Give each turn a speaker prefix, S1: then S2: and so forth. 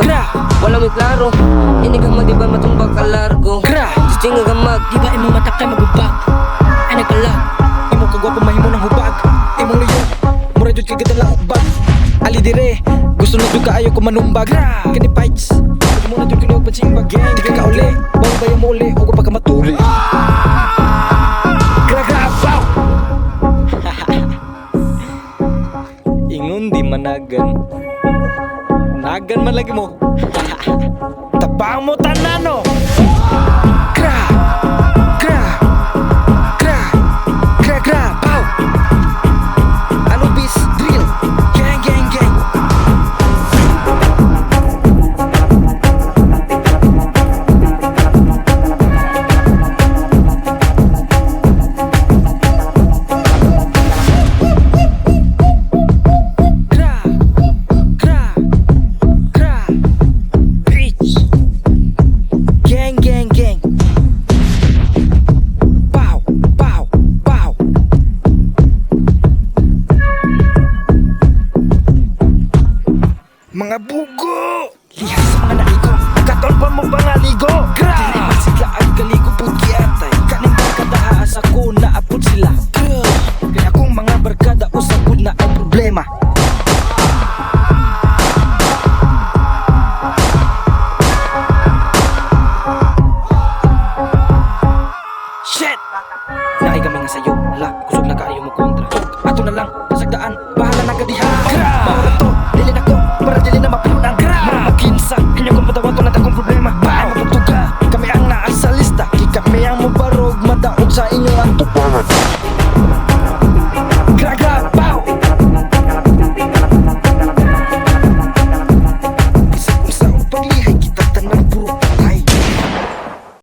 S1: kayo. Wala may klaro, inigama di ba matumbag ka largo. Disting agamag,
S2: Di ba imong mata kay magubag? Ay nagkalag.
S3: Imo kagwapo mahimo ng hubag. Imong luyo, mura jud kay gadala ubag. Ali dire, gusto na jud kaayo ko manumbag. Kani fights, pag mo na jud kinuog pansimbag. Di ka kauli, bawal ba yung muli, huwag pa ka matuli. Gragabaw! Ingon di managan, nagan man lagi mo. Tabang mo tanano. Gra, gra, gra, gra, gra, pow. Anubis, drill, gang, gang, gang. Gra, gra, gra, bitch. Gang, gang, gang. Pow, pow, pow. Mga bugo! Lihas sa mga naligo, katolpan mo ba nga ligo? Dili man sila ay galigo puti atay. Kaning barkada haas ako naapod sila. Kaya akong mga barkada usapod na ang problema. Shit! Naay kami nga sayo, la, kusog na kaayo mo kontra. Ato na lang, kasagdaan, bahala na kadiha.